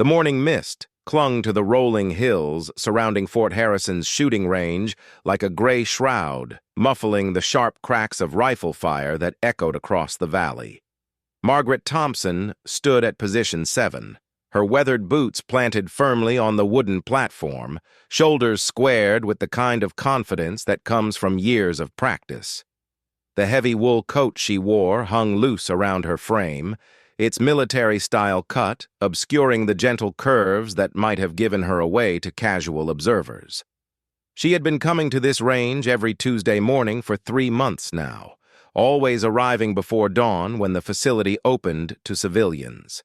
The morning mist clung to the rolling hills surrounding Fort Harrison's shooting range like a gray shroud, muffling the sharp cracks of rifle fire that echoed across the valley. Margaret Thompson stood at position 7, her weathered boots planted firmly on the wooden platform, shoulders squared with the kind of confidence that comes from years of practice. The heavy wool coat she wore hung loose around her frame, its military-style cut obscuring the gentle curves that might have given her away to casual observers. She had been coming to this range every Tuesday morning for 3 months now, always arriving before dawn when the facility opened to civilians.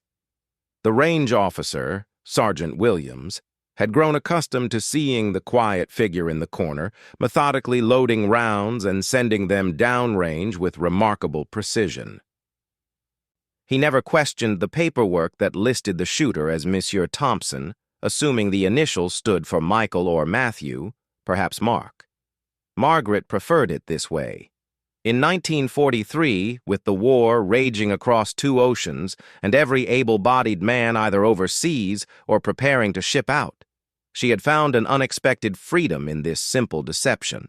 The range officer, Sergeant Williams, had grown accustomed to seeing the quiet figure in the corner, methodically loading rounds and sending them downrange with remarkable precision. He never questioned the paperwork that listed the shooter as Monsieur Thompson, assuming the initials stood for Michael or Matthew, perhaps Mark. Margaret preferred it this way. In 1943, with the war raging across 2 oceans and every able-bodied man either overseas or preparing to ship out, she had found an unexpected freedom in this simple deception.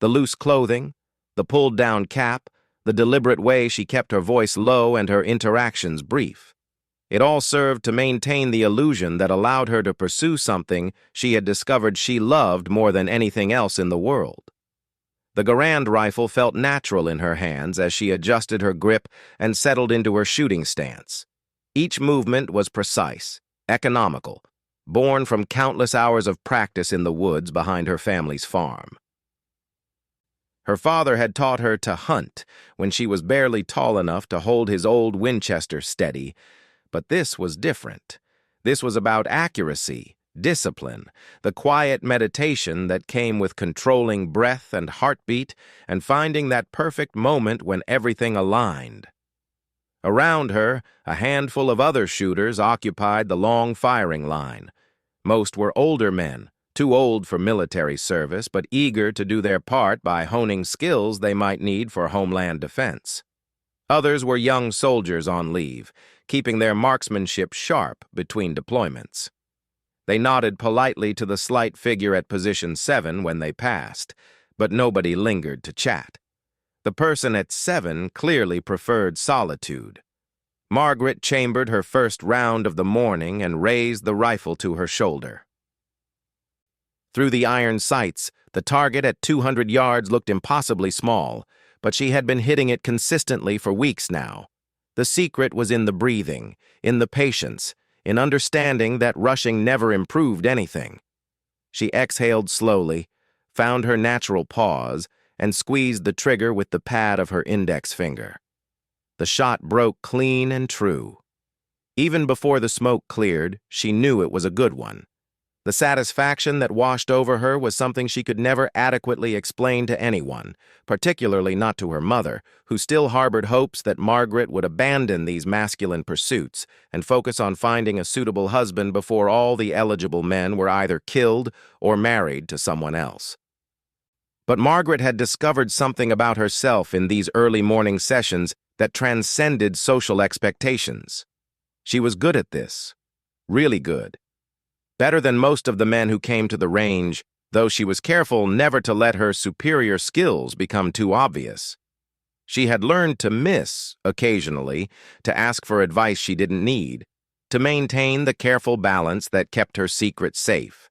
The loose clothing, the pulled-down cap, the deliberate way she kept her voice low and her interactions brief. It all served to maintain the illusion that allowed her to pursue something she had discovered she loved more than anything else in the world. The Garand rifle felt natural in her hands as she adjusted her grip and settled into her shooting stance. Each movement was precise, economical, born from countless hours of practice in the woods behind her family's farm. Her father had taught her to hunt when she was barely tall enough to hold his old Winchester steady, but this was different. This was about accuracy, discipline, the quiet meditation that came with controlling breath and heartbeat and finding that perfect moment when everything aligned. Around her, a handful of other shooters occupied the long firing line. Most were older men, too old for military service, but eager to do their part by honing skills they might need for homeland defense. Others were young soldiers on leave, keeping their marksmanship sharp between deployments. They nodded politely to the slight figure at position 7 when they passed, but nobody lingered to chat. The person at 7 clearly preferred solitude. Margaret chambered her first round of the morning and raised the rifle to her shoulder. Through the iron sights, the target at 200 yards looked impossibly small, but she had been hitting it consistently for weeks now. The secret was in the breathing, in the patience, in understanding that rushing never improved anything. She exhaled slowly, found her natural pause, and squeezed the trigger with the pad of her index finger. The shot broke clean and true. Even before the smoke cleared, she knew it was a good one. The satisfaction that washed over her was something she could never adequately explain to anyone, particularly not to her mother, who still harbored hopes that Margaret would abandon these masculine pursuits and focus on finding a suitable husband before all the eligible men were either killed or married to someone else. But Margaret had discovered something about herself in these early morning sessions that transcended social expectations. She was good at this, really good. Better than most of the men who came to the range, though she was careful never to let her superior skills become too obvious. She had learned to miss, occasionally, to ask for advice she didn't need, to maintain the careful balance that kept her secret safe.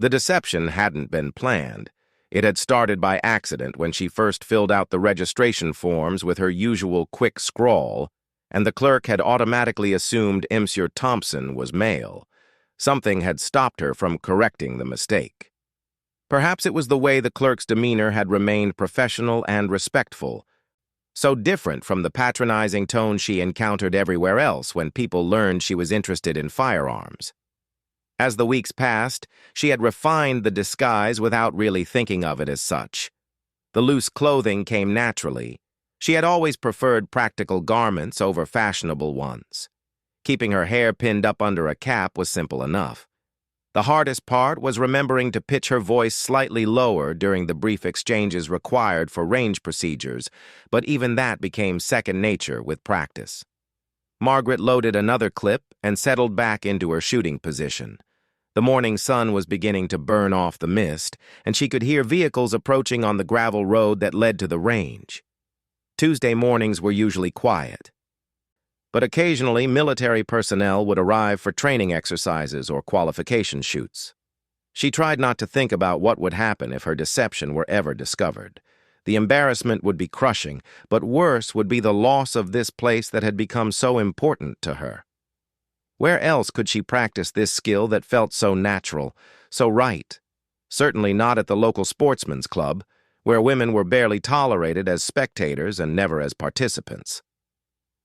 The deception hadn't been planned. It had started by accident when she first filled out the registration forms with her usual quick scrawl, and the clerk had automatically assumed Monsieur Thompson was male. Something had stopped her from correcting the mistake. Perhaps it was the way the clerk's demeanor had remained professional and respectful, so different from the patronizing tone she encountered everywhere else when people learned she was interested in firearms. As the weeks passed, she had refined the disguise without really thinking of it as such. The loose clothing came naturally. She had always preferred practical garments over fashionable ones. Keeping her hair pinned up under a cap was simple enough. The hardest part was remembering to pitch her voice slightly lower during the brief exchanges required for range procedures, but even that became second nature with practice. Margaret loaded another clip and settled back into her shooting position. The morning sun was beginning to burn off the mist, and she could hear vehicles approaching on the gravel road that led to the range. Tuesday mornings were usually quiet, but occasionally military personnel would arrive for training exercises or qualification shoots. She tried not to think about what would happen if her deception were ever discovered. The embarrassment would be crushing, but worse would be the loss of this place that had become so important to her. Where else could she practice this skill that felt so natural, so right? Certainly not at the local sportsman's club, where women were barely tolerated as spectators and never as participants.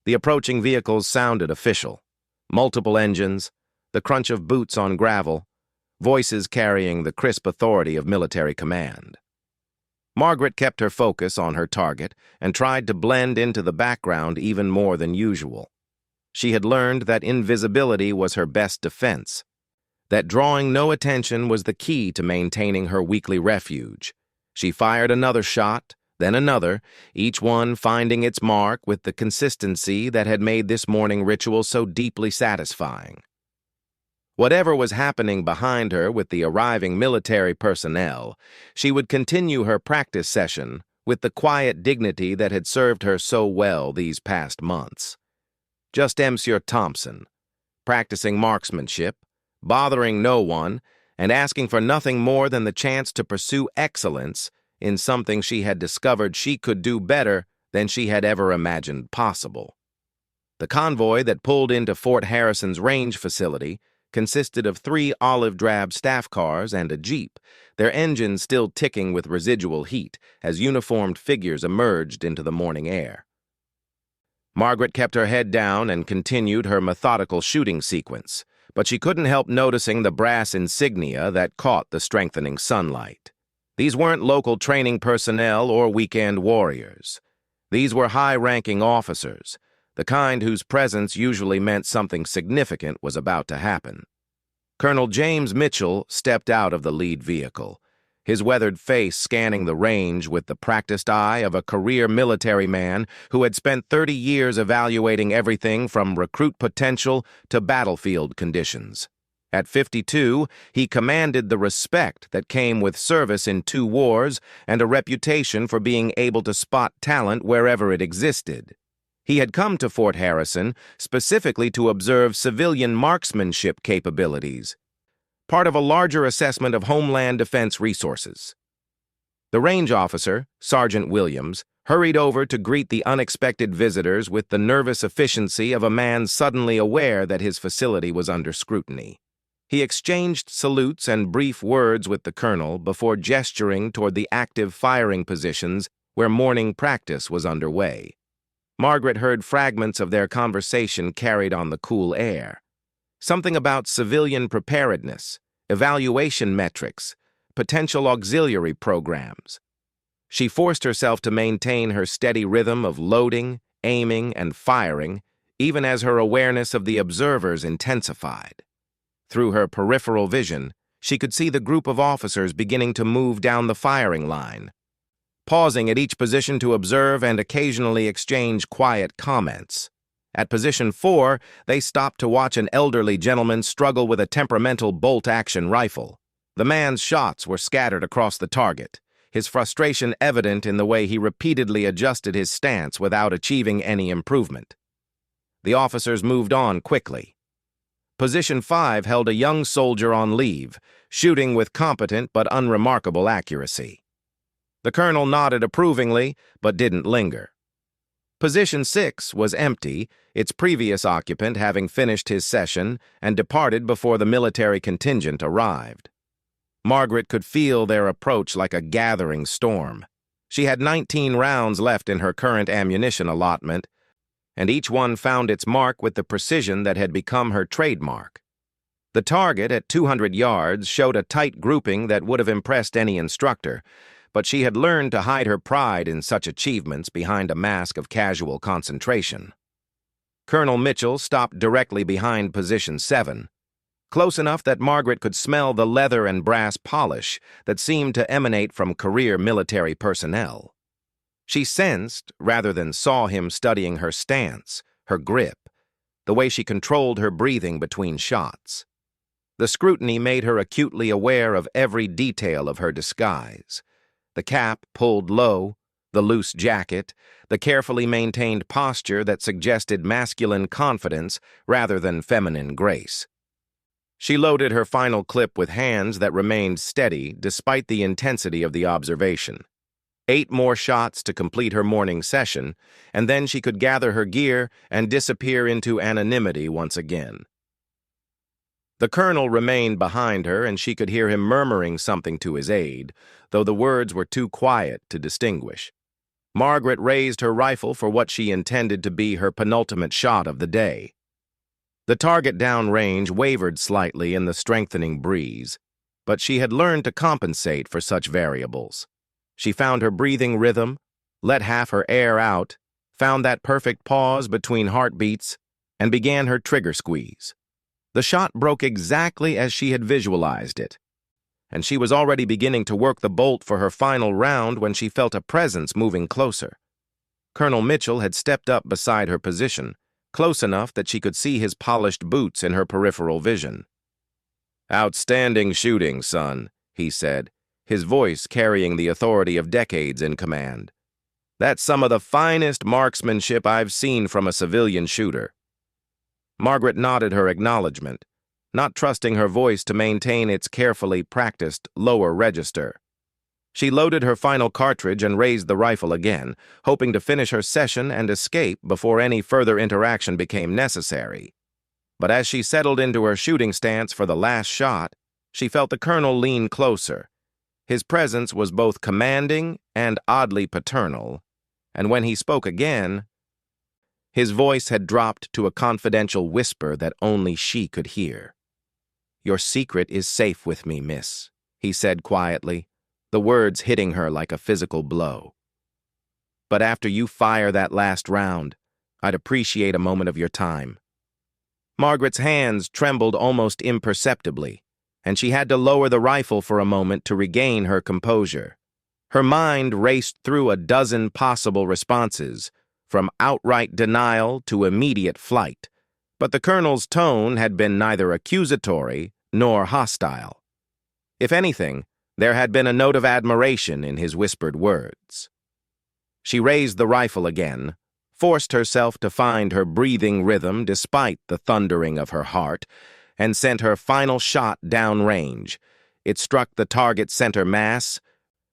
The approaching vehicles sounded official. Multiple engines, the crunch of boots on gravel, voices carrying the crisp authority of military command. Margaret kept her focus on her target and tried to blend into the background even more than usual. She had learned that invisibility was her best defense, that drawing no attention was the key to maintaining her weekly refuge. She fired another shot, then another, each one finding its mark with the consistency that had made this morning ritual so deeply satisfying. Whatever was happening behind her with the arriving military personnel, she would continue her practice session with the quiet dignity that had served her so well these past months. Just Monsieur Thompson, practicing marksmanship, bothering no one, and asking for nothing more than the chance to pursue excellence in something she had discovered she could do better than she had ever imagined possible. The convoy that pulled into Fort Harrison's range facility consisted of 3 olive-drab staff cars and a jeep, their engines still ticking with residual heat as uniformed figures emerged into the morning air. Margaret kept her head down and continued her methodical shooting sequence, but she couldn't help noticing the brass insignia that caught the strengthening sunlight. These weren't local training personnel or weekend warriors. These were high-ranking officers, the kind whose presence usually meant something significant was about to happen. Colonel James Mitchell stepped out of the lead vehicle, his weathered face scanning the range with the practiced eye of a career military man who had spent 30 years evaluating everything from recruit potential to battlefield conditions. At 52, he commanded the respect that came with service in 2 wars and a reputation for being able to spot talent wherever it existed. He had come to Fort Harrison specifically to observe civilian marksmanship capabilities, part of a larger assessment of Homeland Defense resources. The range officer, Sergeant Williams, hurried over to greet the unexpected visitors with the nervous efficiency of a man suddenly aware that his facility was under scrutiny. He exchanged salutes and brief words with the colonel before gesturing toward the active firing positions where morning practice was underway. Margaret heard fragments of their conversation carried on the cool air. Something about civilian preparedness, evaluation metrics, potential auxiliary programs. She forced herself to maintain her steady rhythm of loading, aiming, and firing, even as her awareness of the observers intensified. Through her peripheral vision, she could see the group of officers beginning to move down the firing line, pausing at each position to observe and occasionally exchange quiet comments. At position 4, they stopped to watch an elderly gentleman struggle with a temperamental bolt-action rifle. The man's shots were scattered across the target, his frustration evident in the way he repeatedly adjusted his stance without achieving any improvement. The officers moved on quickly. Position 5 held a young soldier on leave, shooting with competent but unremarkable accuracy. The colonel nodded approvingly, but didn't linger. Position 6 was empty, its previous occupant having finished his session and departed before the military contingent arrived. Margaret could feel their approach like a gathering storm. She had 19 rounds left in her current ammunition allotment, and each one found its mark with the precision that had become her trademark. The target at 200 yards showed a tight grouping that would have impressed any instructor, but she had learned to hide her pride in such achievements behind a mask of casual concentration. Colonel Mitchell stopped directly behind position 7, close enough that Margaret could smell the leather and brass polish that seemed to emanate from career military personnel. She sensed, rather than saw him studying her stance, her grip, the way she controlled her breathing between shots. The scrutiny made her acutely aware of every detail of her disguise. The cap pulled low, the loose jacket, the carefully maintained posture that suggested masculine confidence rather than feminine grace. She loaded her final clip with hands that remained steady despite the intensity of the observation. 8 more shots to complete her morning session, and then she could gather her gear and disappear into anonymity once again. The colonel remained behind her, and she could hear him murmuring something to his aide, though the words were too quiet to distinguish. Margaret raised her rifle for what she intended to be her penultimate shot of the day. The target downrange wavered slightly in the strengthening breeze, but she had learned to compensate for such variables. She found her breathing rhythm, let half her air out, found that perfect pause between heartbeats, and began her trigger squeeze. The shot broke exactly as she had visualized it, and she was already beginning to work the bolt for her final round when she felt a presence moving closer. Colonel Mitchell had stepped up beside her position, close enough that she could see his polished boots in her peripheral vision. "Outstanding shooting, son," he said, his voice carrying the authority of decades in command. "That's some of the finest marksmanship I've seen from a civilian shooter." Margaret nodded her acknowledgement, not trusting her voice to maintain its carefully practiced lower register. She loaded her final cartridge and raised the rifle again, hoping to finish her session and escape before any further interaction became necessary. But as she settled into her shooting stance for the last shot, she felt the colonel lean closer. His presence was both commanding and oddly paternal, and when he spoke again, his voice had dropped to a confidential whisper that only she could hear. "Your secret is safe with me, miss," he said quietly, the words hitting her like a physical blow. "But after you fire that last round, I'd appreciate a moment of your time." Margaret's hands trembled almost imperceptibly, and she had to lower the rifle for a moment to regain her composure. Her mind raced through a dozen possible responses, from outright denial to immediate flight, but the colonel's tone had been neither accusatory nor hostile. If anything, there had been a note of admiration in his whispered words. She raised the rifle again, forced herself to find her breathing rhythm despite the thundering of her heart, and sent her final shot downrange. It struck the target center mass,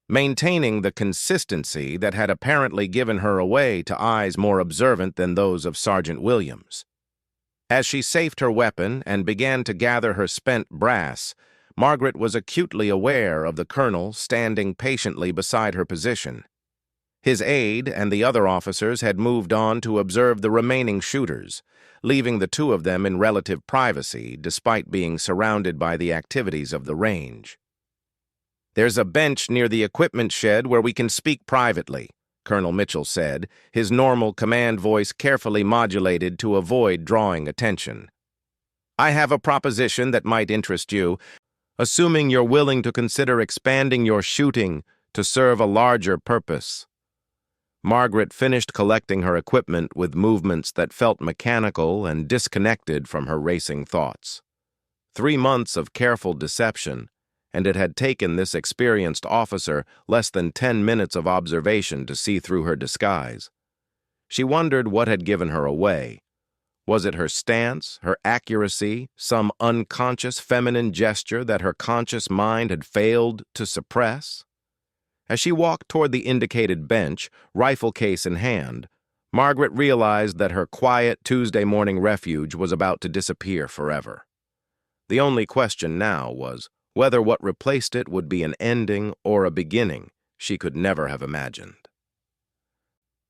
maintaining the consistency that had apparently given her away to eyes more observant than those of Sergeant Williams. As she safed her weapon and began to gather her spent brass, Margaret was acutely aware of the colonel standing patiently beside her position. His aide and the other officers had moved on to observe the remaining shooters, leaving the 2 of them in relative privacy despite being surrounded by the activities of the range. "There's a bench near the equipment shed where we can speak privately," Colonel Mitchell said, his normal command voice carefully modulated to avoid drawing attention. "I have a proposition that might interest you, assuming you're willing to consider expanding your shooting to serve a larger purpose." Margaret finished collecting her equipment with movements that felt mechanical and disconnected from her racing thoughts. 3 months of careful deception, and it had taken this experienced officer less than 10 minutes of observation to see through her disguise. She wondered what had given her away. Was it her stance, her accuracy, some unconscious feminine gesture that her conscious mind had failed to suppress? As she walked toward the indicated bench, rifle case in hand, Margaret realized that her quiet Tuesday morning refuge was about to disappear forever. The only question now was whether what replaced it would be an ending or a beginning she could never have imagined.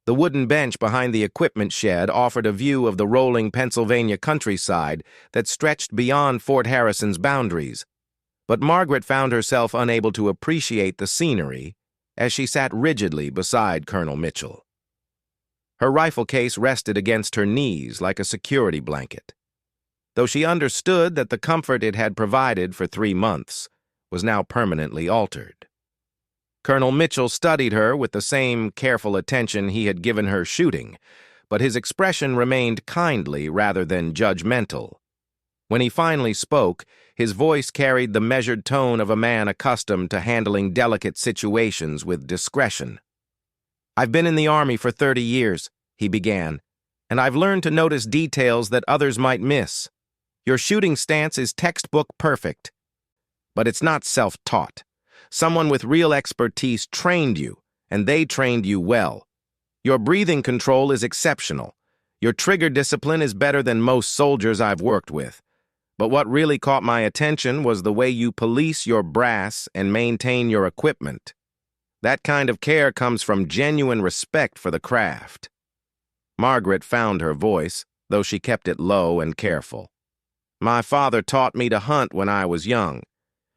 The wooden bench behind the equipment shed offered a view of the rolling Pennsylvania countryside that stretched beyond Fort Harrison's boundaries, but Margaret found herself unable to appreciate the scenery as she sat rigidly beside Colonel Mitchell. Her rifle case rested against her knees like a security blanket, though she understood that the comfort it had provided for 3 months was now permanently altered. Colonel Mitchell studied her with the same careful attention he had given her shooting, but his expression remained kindly rather than judgmental. When he finally spoke, his voice carried the measured tone of a man accustomed to handling delicate situations with discretion. "I've been in the Army for 30 years, he began, "and I've learned to notice details that others might miss. Your shooting stance is textbook perfect. But it's not self-taught. Someone with real expertise trained you, and they trained you well. Your breathing control is exceptional. Your trigger discipline is better than most soldiers I've worked with. But what really caught my attention was the way you police your brass and maintain your equipment. That kind of care comes from genuine respect for the craft." Margaret found her voice, though she kept it low and careful. "My father taught me to hunt when I was young.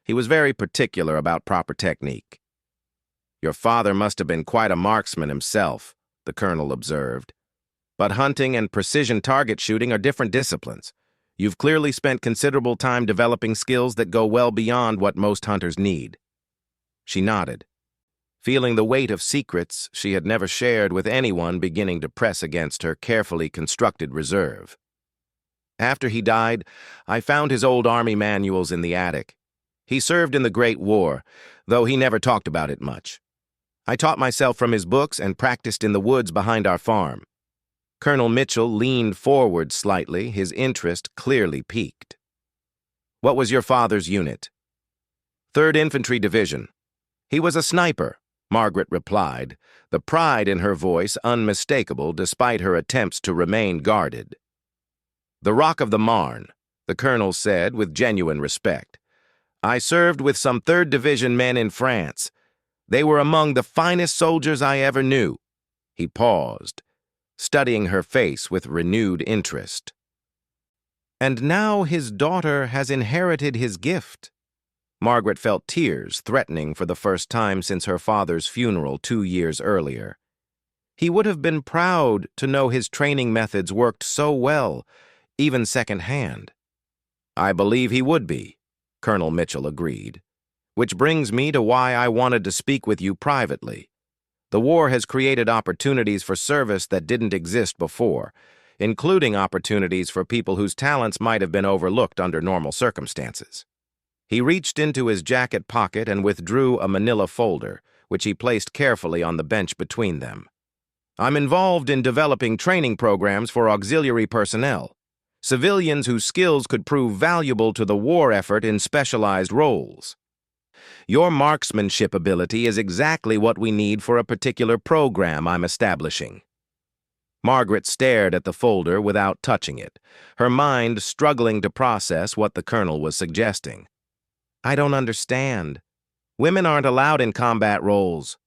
He was very particular about proper technique." "Your father must have been quite a marksman himself," the colonel observed. "But hunting and precision target shooting are different disciplines. You've clearly spent considerable time developing skills that go well beyond what most hunters need." She nodded, feeling the weight of secrets she had never shared with anyone beginning to press against her carefully constructed reserve. "After he died, I found his old Army manuals in the attic. He served in the Great War, though he never talked about it much. I taught myself from his books and practiced in the woods behind our farm." Colonel Mitchell leaned forward slightly, his interest clearly piqued. "What was your father's unit?" "3rd Infantry Division. He was a sniper," Margaret replied, the pride in her voice unmistakable despite her attempts to remain guarded. "The Rock of the Marne," the colonel said with genuine respect. "I served with some 3rd Division men in France. They were among the finest soldiers I ever knew." He paused, studying her face with renewed interest. "And now his daughter has inherited his gift." Margaret felt tears threatening for the first time since her father's funeral 2 years earlier. He would have been proud to know his training methods worked so well, even secondhand. "I believe he would be," Colonel Mitchell agreed. "Which brings me to why I wanted to speak with you privately. The war has created opportunities for service that didn't exist before, including opportunities for people whose talents might have been overlooked under normal circumstances." He reached into his jacket pocket and withdrew a manila folder, which he placed carefully on the bench between them. "I'm involved in developing training programs for auxiliary personnel, civilians whose skills could prove valuable to the war effort in specialized roles. Your marksmanship ability is exactly what we need for a particular program I'm establishing." Margaret stared at the folder without touching it, her mind struggling to process what the colonel was suggesting. "I don't understand. Women aren't allowed in combat roles."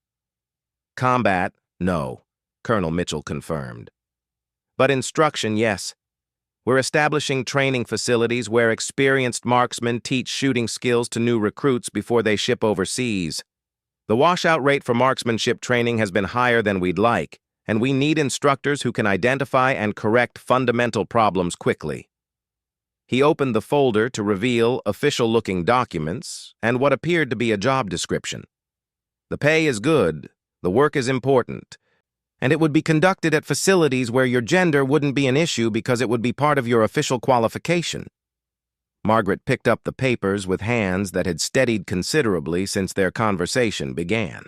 "Combat, no," Colonel Mitchell confirmed. "But instruction, yes. We're establishing training facilities where experienced marksmen teach shooting skills to new recruits before they ship overseas. The washout rate for marksmanship training has been higher than we'd like, and we need instructors who can identify and correct fundamental problems quickly." He opened the folder to reveal official-looking documents and what appeared to be a job description. "The pay is good, the work is important, and it would be conducted at facilities where your gender wouldn't be an issue because it would be part of your official qualification." Margaret picked up the papers with hands that had steadied considerably since their conversation began.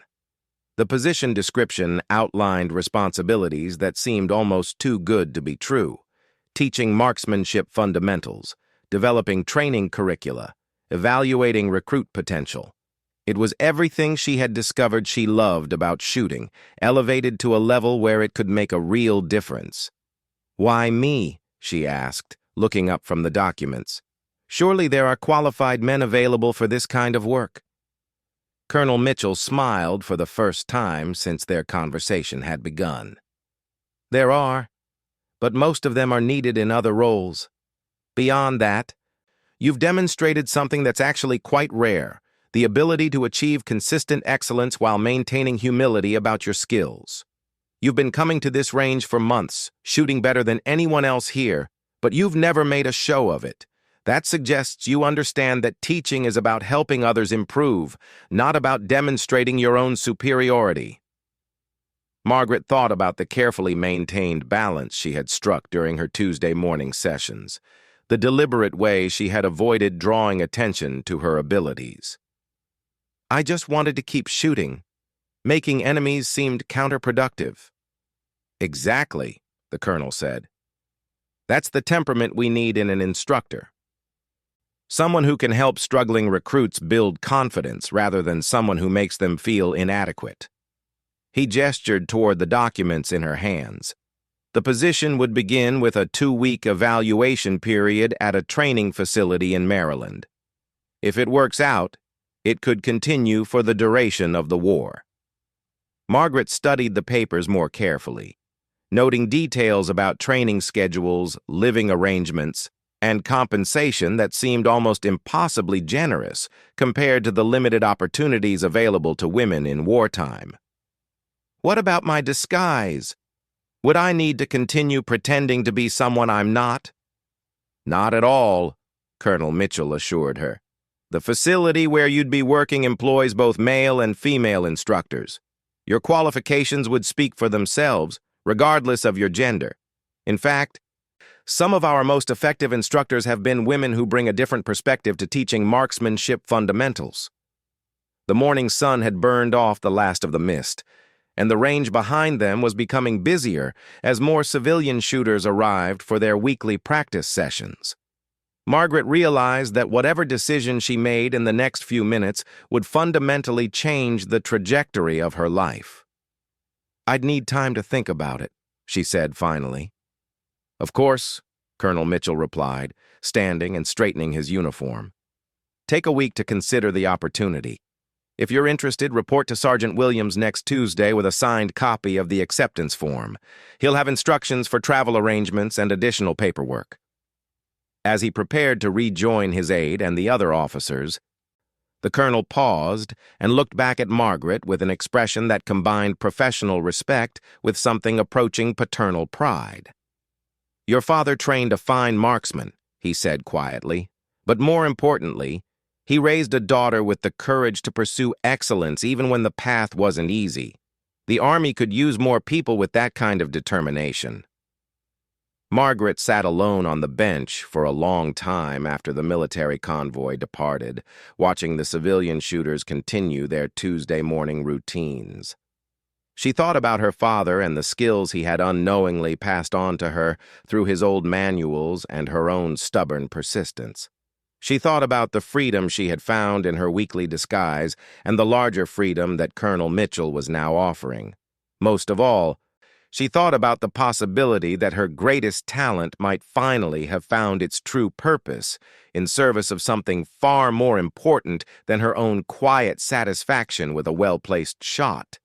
The position description outlined responsibilities that seemed almost too good to be true: teaching marksmanship fundamentals, developing training curricula, evaluating recruit potential. It was everything she had discovered she loved about shooting, elevated to a level where it could make a real difference. "Why me?" she asked, looking up from the documents. "Surely there are qualified men available for this kind of work." Colonel Mitchell smiled for the first time since their conversation had begun. "There are, but most of them are needed in other roles. Beyond that, you've demonstrated something that's actually quite rare: the ability to achieve consistent excellence while maintaining humility about your skills. You've been coming to this range for months, shooting better than anyone else here, but you've never made a show of it. That suggests you understand that teaching is about helping others improve, not about demonstrating your own superiority." Margaret thought about the carefully maintained balance she had struck during her Tuesday morning sessions, the deliberate way she had avoided drawing attention to her abilities. I just wanted to keep shooting. Making enemies seemed counterproductive. Exactly, the colonel said. That's the temperament we need in an instructor. Someone who can help struggling recruits build confidence rather than someone who makes them feel inadequate. He gestured toward the documents in her hands. The position would begin with a 2-week evaluation period at a training facility in Maryland. If it works out, it could continue for the duration of the war. Margaret studied the papers more carefully, noting details about training schedules, living arrangements, and compensation that seemed almost impossibly generous compared to the limited opportunities available to women in wartime. What about my disguise? Would I need to continue pretending to be someone I'm not? Not at all, Colonel Mitchell assured her. The facility where you'd be working employs both male and female instructors. Your qualifications would speak for themselves, regardless of your gender. In fact, some of our most effective instructors have been women who bring a different perspective to teaching marksmanship fundamentals. The morning sun had burned off the last of the mist, and the range behind them was becoming busier as more civilian shooters arrived for their weekly practice sessions. Margaret realized that whatever decision she made in the next few minutes would fundamentally change the trajectory of her life. I'd need time to think about it, she said finally. Of course, Colonel Mitchell replied, standing and straightening his uniform. Take a week to consider the opportunity. If you're interested, report to Sergeant Williams next Tuesday with a signed copy of the acceptance form. He'll have instructions for travel arrangements and additional paperwork. As he prepared to rejoin his aide and the other officers, the colonel paused and looked back at Margaret with an expression that combined professional respect with something approaching paternal pride. Your father trained a fine marksman, he said quietly, but more importantly, he raised a daughter with the courage to pursue excellence even when the path wasn't easy. The Army could use more people with that kind of determination. Margaret sat alone on the bench for a long time after the military convoy departed, watching the civilian shooters continue their Tuesday morning routines. She thought about her father and the skills he had unknowingly passed on to her through his old manuals and her own stubborn persistence. She thought about the freedom she had found in her weekly disguise and the larger freedom that Colonel Mitchell was now offering. Most of all, she thought about the possibility that her greatest talent might finally have found its true purpose in service of something far more important than her own quiet satisfaction with a well-placed shot.